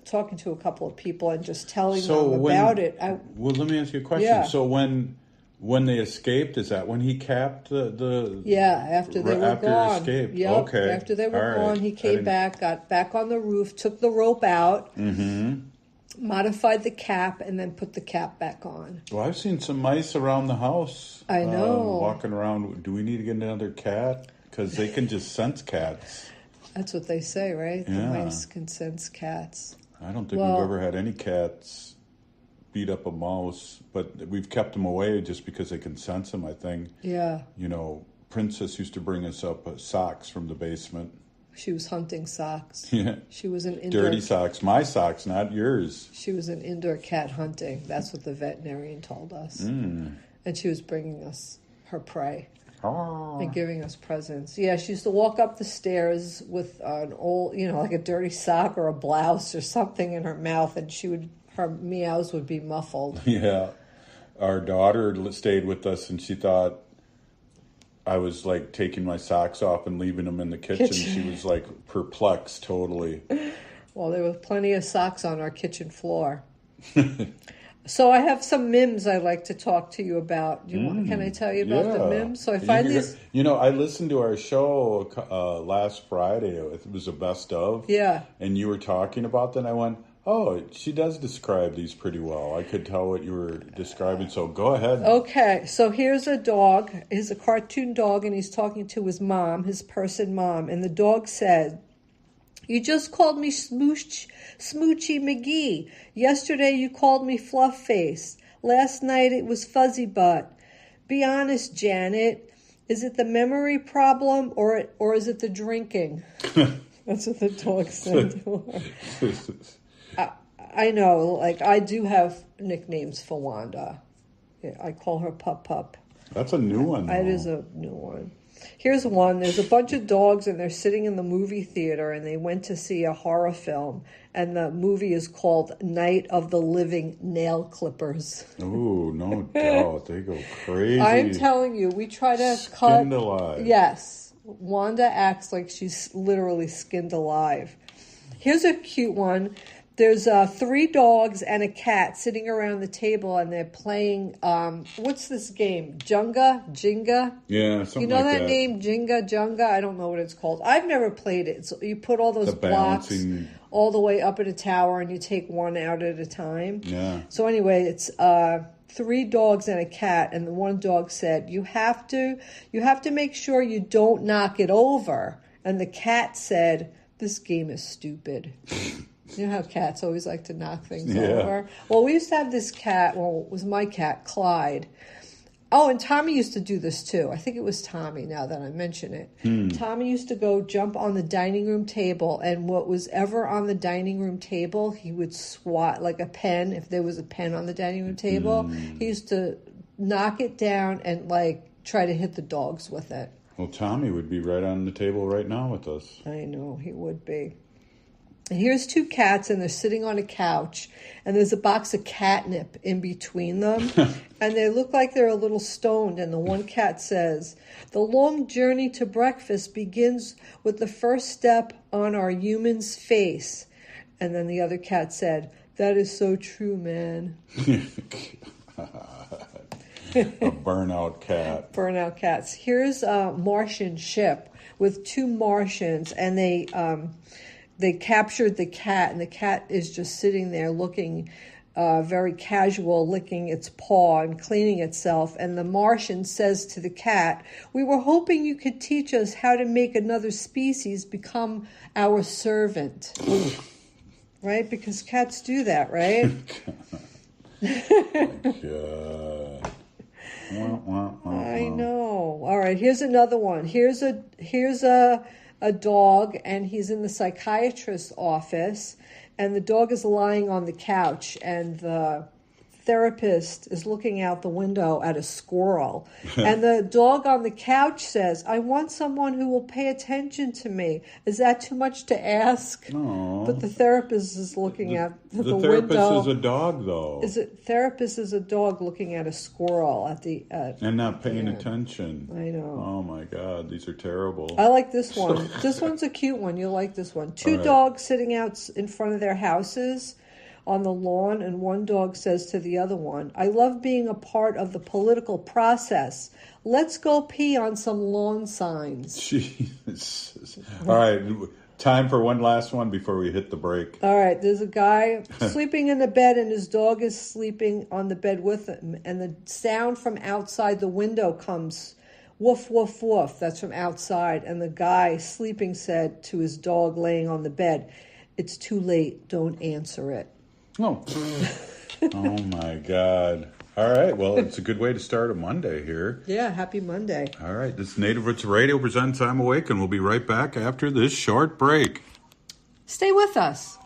talking to a couple of people and just telling them about it. Well, let me ask you a question. Yeah. So when they escaped, is that when he capped the after they were gone. He escaped. Yep. Okay. After they were gone, he came back, got back on the roof, took the rope out, modified the cap, and then put the cap back on. Well, I've seen some mice around the house. I know. Walking around. Do we need to get another cat? Because they can just sense cats. That's what they say, right? Yeah. The mice can sense cats. I don't think we've ever had any cats beat up a mouse, but we've kept them away just because they can sense them, I think. Yeah. Princess used to bring us up socks from the basement. She was hunting socks. Yeah. She was an indoor... Dirty socks. My socks, not yours. She was an indoor cat hunting. That's what the veterinarian told us. And she was bringing us her prey. And giving us presents. Yeah, she used to walk up the stairs with an old, like a dirty sock or a blouse or something in her mouth, and her meows would be muffled. Yeah. Our daughter stayed with us, and she thought I was like taking my socks off and leaving them in the kitchen. She was like perplexed totally. Well, there were plenty of socks on our kitchen floor. So I have some memes I'd like to talk to you about. Can I tell you about the memes? So I find these... I listened to our show last Friday. It was a best of. Yeah. And you were talking about that, and I went, oh, she does describe these pretty well. I could tell what you were describing, so go ahead. Okay, so here's a dog. He's a cartoon dog, and he's talking to his mom, his person mom, and the dog said, "You just called me Smoochy McGee. Yesterday you called me Fluff Face. Last night it was Fuzzy Butt. Be honest, Janet. Is it the memory problem or is it the drinking?" That's what the dog said to her. I know, like, I do have nicknames for Wanda. Yeah, I call her Pup Pup. That's a new one, though. It is a new one. Here's one. There's a bunch of dogs, and they're sitting in the movie theater, and they went to see a horror film, and the movie is called Night of the Living Nail Clippers. Ooh, no doubt. They go crazy. I'm telling you, we try to Skinned alive. Yes. Wanda acts like she's literally skinned alive. Here's a cute one. There's 3 dogs and a cat sitting around the table, and they're playing, what's this game? Jenga? Yeah, something like that. You know that name, Jenga? I don't know what it's called. I've never played it. So you put all those blocks all the way up in a tower, and you take one out at a time. Yeah. So anyway, it's 3 dogs and a cat, and the one dog said, you have to make sure you don't knock it over. And the cat said, this game is stupid. You know how cats always like to knock things over? Well, we used to have this cat. Well, it was my cat, Clyde. Oh, and Tommy used to do this too. I think it was Tommy, now that I mention it. Tommy used to go jump on the dining room table, and what was ever on the dining room table, he would swat like a pen. If there was a pen on the dining room table, he used to knock it down and like try to hit the dogs with it. Well, Tommy would be right on the table right now with us. I know, he would be. And here's 2 cats, and they're sitting on a couch, and there's a box of catnip in between them, and they look like they're a little stoned, and the one cat says, the long journey to breakfast begins with the first step on our human's face. And then the other cat said, that is so true, man. A burnout cat. Burnout cats. Here's a Martian ship with 2 Martians, and they captured the cat, and the cat is just sitting there looking very casual, licking its paw and cleaning itself. And the Martian says to the cat, we were hoping you could teach us how to make another species become our servant. Right? Because cats do that, right? God. I know. All right, here's another one. Here's a dog, and he's in the psychiatrist's office, and the dog is lying on the couch, and the therapist is looking out the window at a squirrel. And the dog on the couch says, I want someone who will pay attention to me. Is that too much to ask? No. But the therapist is looking out the window. The therapist is a dog, though. Therapist is a dog looking at a squirrel and not paying attention. I know. Oh my God, these are terrible. I like this one. This one's a cute one. You'll like this one. 2 dogs sitting out in front of their houses on the lawn, and one dog says to the other one, I love being a part of the political process. Let's go pee on some lawn signs. Jesus. All right, time for one last one before we hit the break. All right, there's a guy sleeping in the bed, and his dog is sleeping on the bed with him, and the sound from outside the window comes, woof, woof, woof. That's from outside, and the guy sleeping said to his dog laying on the bed, it's too late, don't answer it. Oh. Oh my God. All right. Well, it's a good way to start a Monday here. Yeah. Happy Monday. All right. This Native Roots Radio presents I'm Awake, and we'll be right back after this short break. Stay with us.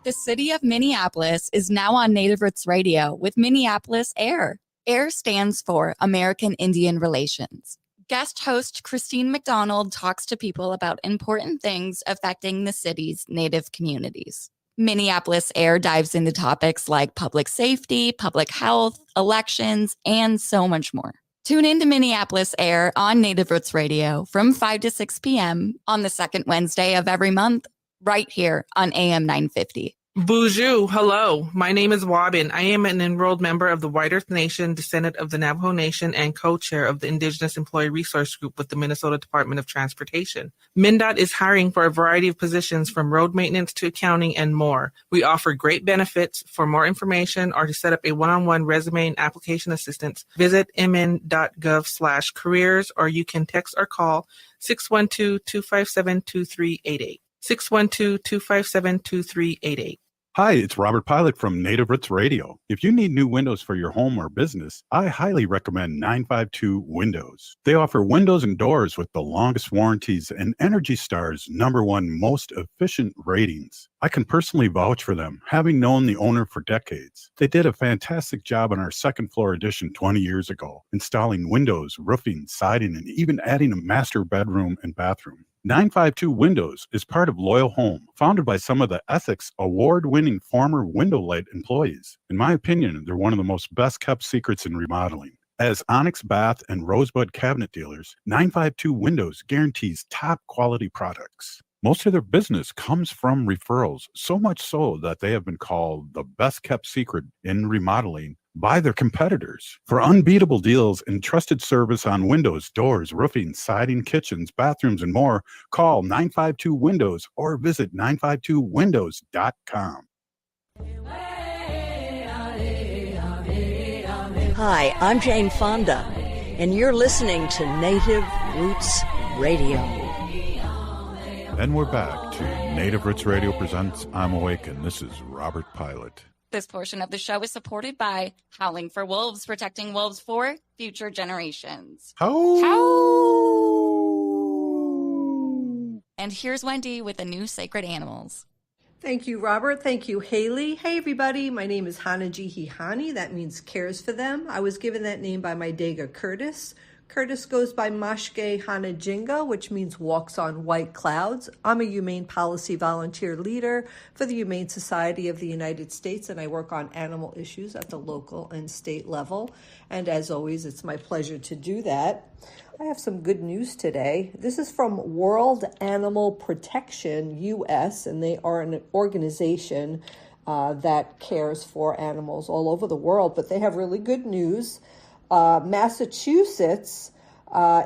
The city of Minneapolis is now on Native Roots Radio with Minneapolis AIR. AIR stands for American Indian Relations. Guest host Christine McDonald talks to people about important things affecting the city's Native communities. Minneapolis AIR dives into topics like public safety, public health, elections, and so much more. Tune in to Minneapolis AIR on Native Roots Radio from 5 to 6 p.m. on the second Wednesday of every month, right here on AM 950. Bonjour, hello. My name is Wabin. I am an enrolled member of the White Earth Nation, descendant of the Navajo Nation, and co-chair of the Indigenous Employee Resource Group with the Minnesota Department of Transportation. MnDOT is hiring for a variety of positions from road maintenance to accounting and more. We offer great benefits. For more information or to set up a one-on-one resume and application assistance, visit mn.gov/careers, or you can text or call 612-257-2388. 612-257-2388. Hi, it's Robert Pilot from Native Roots Radio. If you need new windows for your home or business, I highly recommend 952 Windows. They offer windows and doors with the longest warranties and Energy Star's #1 most efficient ratings. I can personally vouch for them, having known the owner for decades. They did a fantastic job on our second floor addition 20 years ago, installing windows, roofing, siding, and even adding a master bedroom and bathroom. 952 Windows is part of Loyal Home, founded by some of the Ethics award-winning former Window Light employees. In my opinion, they're one of the most best-kept secrets in remodeling. As Onyx Bath and Rosebud cabinet dealers, 952 Windows guarantees top-quality products. Most of their business comes from referrals, so much so that they have been called the best-kept secret in remodeling by their competitors. For unbeatable deals and trusted service on windows, doors, roofing, siding, kitchens, bathrooms, and more, call 952 Windows or visit 952windows.com. Hi, I'm Jane Fonda, and you're listening to Native Roots Radio. And we're back to Native Roots Radio presents I'm Awake, and this is Robert Pilot. This portion of the show is supported by Howling for Wolves, protecting wolves for future generations. And here's Wendy with the new sacred animals. Thank you, Robert. Thank you, Haley. Hey, everybody. My name is Hanaji. That means cares for them. I was given that name by my Dega Curtis. Curtis goes by Mashke Hanajinga, which means walks on white clouds. I'm a humane policy volunteer leader for the Humane Society of the United States, and I work on animal issues at the local and state level. And as always, it's my pleasure to do that. I have some good news today. This is from World Animal Protection US, and they are an organization that cares for animals all over the world, but they have really good news. Massachusetts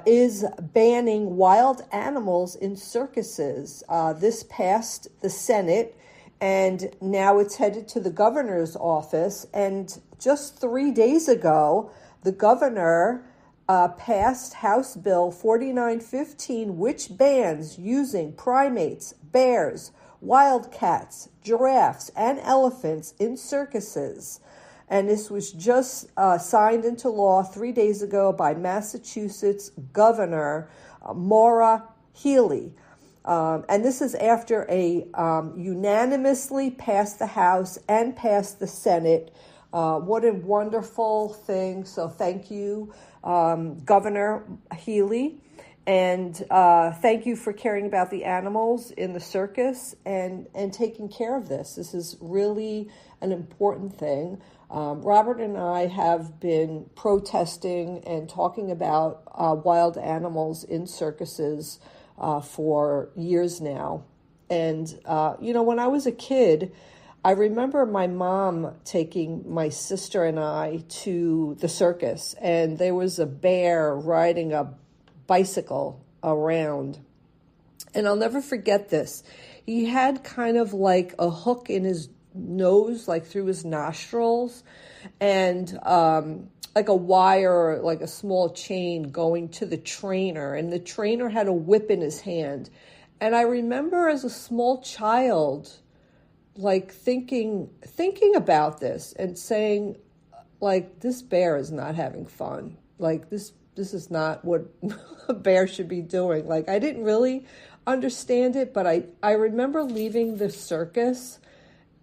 is banning wild animals in circuses. This passed the Senate, and now it's headed to the governor's office. And just 3 days ago, the governor passed House Bill 4915, which bans using primates, bears, wildcats, giraffes, and elephants in circuses. And this was just signed into law 3 days ago by Massachusetts Governor Maura Healey. And this is after a unanimously passed the House and passed the Senate. What a wonderful thing. So thank you, Governor Healey. And thank you for caring about the animals in the circus and taking care of this. This is really an important thing. Robert and I have been protesting and talking about wild animals in circuses for years now. And, when I was a kid, I remember my mom taking my sister and I to the circus, and there was a bear riding a bicycle around. And I'll never forget this. He had kind of like a hook in his nose, like through his nostrils, and like a wire, like a small chain going to the trainer, and the trainer had a whip in his hand. And I remember as a small child, like thinking about this and saying, like, this bear is not having fun. Like, this is not what a bear should be doing. Like, I didn't really understand it, but I remember leaving the circus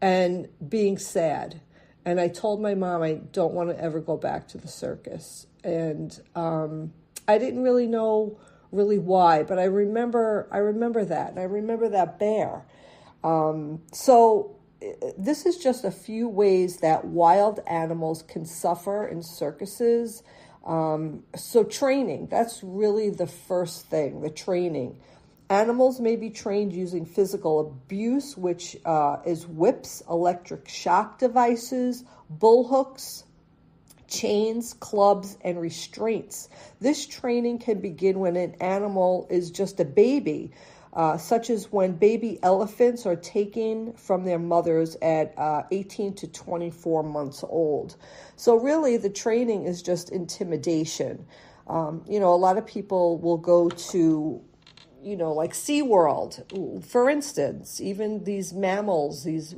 and being sad. And I told my mom I don't want to ever go back to the circus. And I didn't really know why, but I remember that. And I remember that bear. So this is just a few ways that wild animals can suffer in circuses. So training, that's really the first thing, the training. Animals may be trained using physical abuse, which is whips, electric shock devices, bull hooks, chains, clubs, and restraints. This training can begin when an animal is just a baby, such as when baby elephants are taken from their mothers at 18 to 24 months old. So really, the training is just intimidation. A lot of people will go to like SeaWorld, for instance, even these mammals, these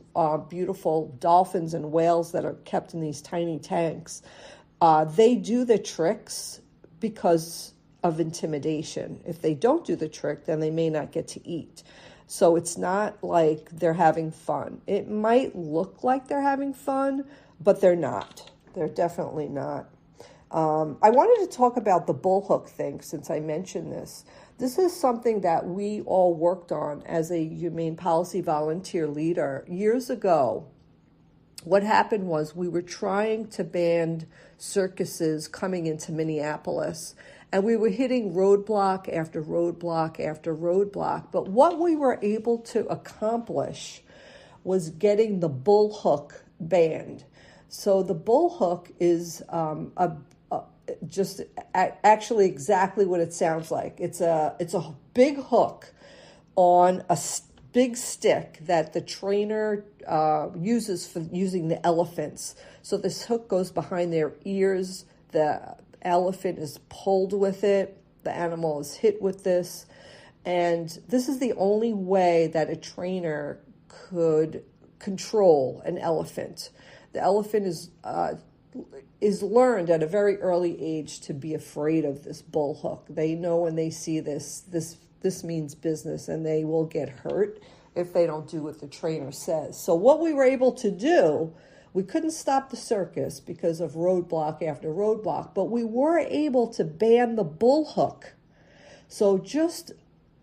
beautiful dolphins and whales that are kept in these tiny tanks, they do the tricks because of intimidation. If they don't do the trick, then they may not get to eat. So it's not like they're having fun. It might look like they're having fun, but they're not. They're definitely not. I wanted to talk about the bullhook thing since I mentioned this. This is something that we all worked on as a humane policy volunteer leader years ago. What happened was we were trying to ban circuses coming into Minneapolis, and we were hitting roadblock after roadblock after roadblock. But what we were able to accomplish was getting the bullhook banned. So the bullhook is actually exactly what it sounds like. It's a big hook on a big stick that the trainer uses for using the elephants. So this hook goes behind their ears. The elephant is pulled with it. The animal is hit with this. And this is the only way that a trainer could control an elephant. The elephant is learned at a very early age to be afraid of this bull hook. They know when they see this means business, and they will get hurt if they don't do what the trainer says. So what we were able to do, we couldn't stop the circus because of roadblock after roadblock, but we were able to ban the bull hook. So just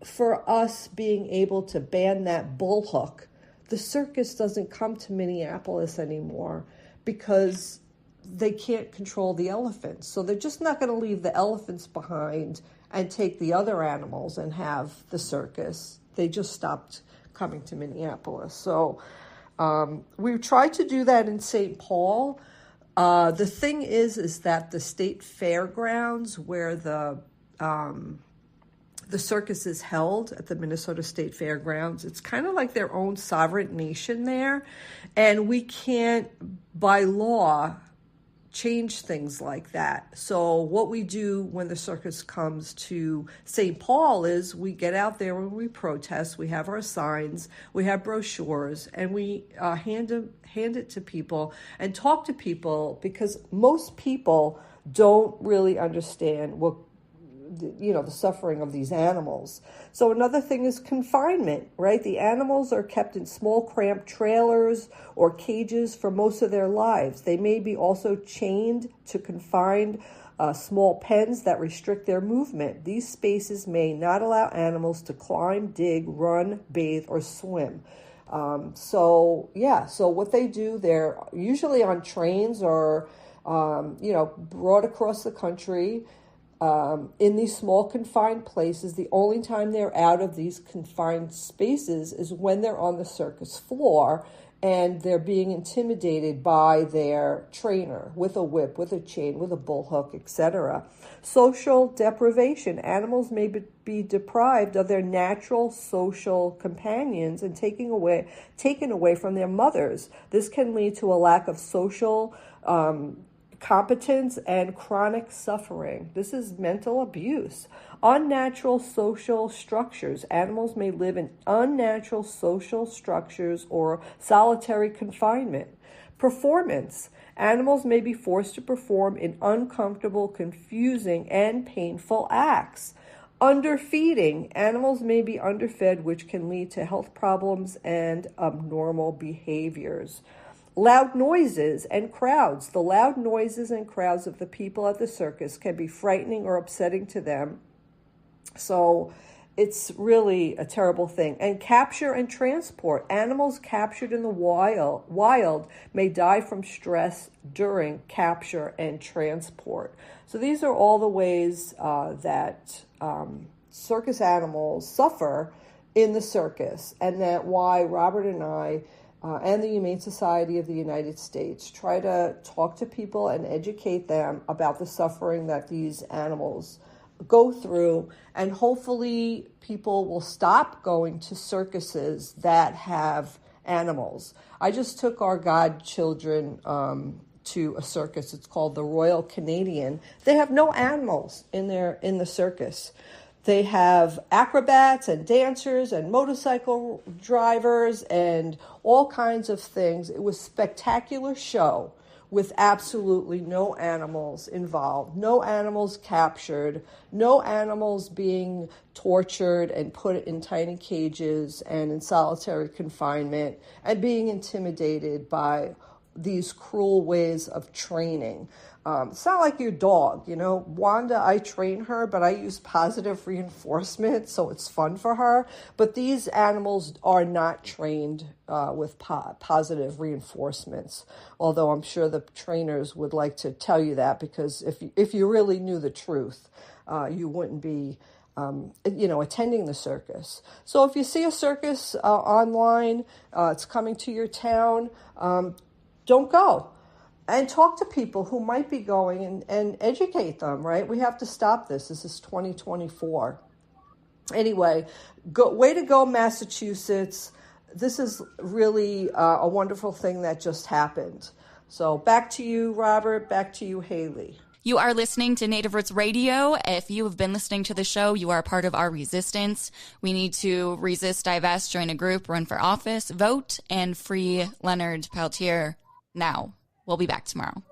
for us being able to ban that bull hook, the circus doesn't come to Minneapolis anymore because they can't control the elephants. So they're just not going to leave the elephants behind and take the other animals and have the circus. They just stopped coming to Minneapolis. So we tried to do that in St. Paul. The thing is that the state fairgrounds where the circus is held at the Minnesota State Fairgrounds, it's kind of like their own sovereign nation there. And we can't, by law, change things like that. So what we do when the circus comes to St. Paul is we get out there and we protest. We have our signs, we have brochures, and we hand it to people and talk to people, because most people don't really understand what the suffering of these animals. So another thing is confinement, right? The animals are kept in small cramped trailers or cages for most of their lives. They may be also chained to confined small pens that restrict their movement. These spaces may not allow animals to climb, dig, run, bathe, or swim. So what they do, they're usually on trains or brought across the country in these small confined places. The only time they're out of these confined spaces is when they're on the circus floor and they're being intimidated by their trainer with a whip, with a chain, with a bull hook, etc. Social deprivation. Animals may be deprived of their natural social companions and taken away from their mothers. This can lead to a lack of social competence and chronic suffering. This is mental abuse. Unnatural social structures. Animals may live in unnatural social structures or solitary confinement. Performance. Animals may be forced to perform in uncomfortable, confusing, and painful acts. Underfeeding. Animals may be underfed, which can lead to health problems and abnormal behaviors. Loud noises and crowds. The loud noises and crowds of the people at the circus can be frightening or upsetting to them. So it's really a terrible thing. And capture and transport. Animals captured in the wild may die from stress during capture and transport. So these are all the ways that circus animals suffer in the circus, and that why Robert and I and the Humane Society of the United States try to talk to people and educate them about the suffering that these animals go through, and hopefully people will stop going to circuses that have animals. I just took our godchildren to a circus. It's called the Royal Canadian. They have no animals in the circus. They have acrobats and dancers and motorcycle drivers and all kinds of things. It was a spectacular show with absolutely no animals involved, no animals captured, no animals being tortured and put in tiny cages and in solitary confinement and being intimidated by these cruel ways of training. It's not like your dog, you know. Wanda, I train her, but I use positive reinforcement, so it's fun for her. But these animals are not trained with positive reinforcements, although I'm sure the trainers would like to tell you that, because if you really knew the truth, you wouldn't be attending the circus. So if you see a circus online, it's coming to your town, don't go. And talk to people who might be going and educate them, right? We have to stop this. This is 2024. Anyway, way to go, Massachusetts. This is really a wonderful thing that just happened. So back to you, Robert. Back to you, Haley. You are listening to Native Roots Radio. If you have been listening to the show, you are part of our resistance. We need to resist, divest, join a group, run for office, vote, and free Leonard Peltier now. We'll be back tomorrow.